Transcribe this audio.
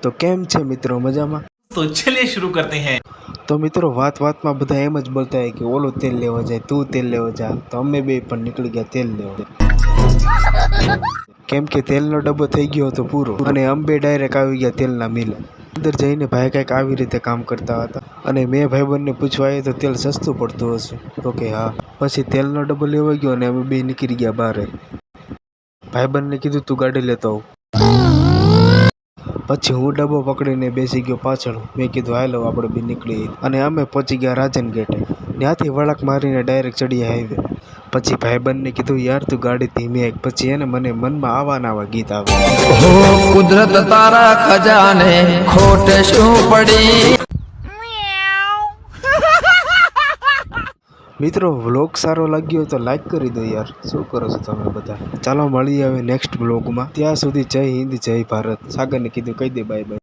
તો કેમ છે મિત્રો, મજામાં? तो चलिए शुरू करते हैं। તો મિત્રો વાતમાં બધા એમ જ બોલતા હોય કે ઓલો તેલ લેવા જાય, તું તેલ લેવા જા. તો અમે બે પણ નીકળી ગયા તેલ લેવા. કેમ કે તેલનો ડબ્બો થઈ ગયો હતો પૂરો અને અમે બે ડાયરેક્ટ આવી ગયા તેલના મિલે. અંદર જઈને ભાઈ કંઈક આવી રીતે કામ કરતા હતા અને મેં ભાઈબંધને પૂછવા આવ્યો તો તેલ સસ્તું પડતું હશે તો કે હા. પછી તેલનો ડબ્બો લેવા ગયો અને અમે બે નીકળી ગયા બહાર. ભાઈબંધને કીધું તું ગાડી લેતો આવ. પછી હું ડબ્બો પકડીને બેસી ગયો પાછળ. મેં કીધું હાલો આપણે બી નીકળીએ અને અમે પહોંચી ગયા રાજન ગેટે. ત્યાંથી વળાક મારીને ડાયરેક્ટ ચડી હાઈવે. પછી ભાઈબંધને કીધું યાર તું ગાડી ધીમી આંક. પછી એને મને મનમાં આવા ગીત આવે, હો કુદરત તારા ખજાને ખોટ શું પડી. મિત્રો વ્લોગ સારો લાગ્યો તો લાઈક કરી દો યાર, શું કરો છો તમે બધા. ચાલો મળીએ હવે નેક્સ્ટ વ્લોગમાં. ત્યાં સુધી જય હિન્દ જય ભારત. સાગરને કીધું કહી દે બાય બાય.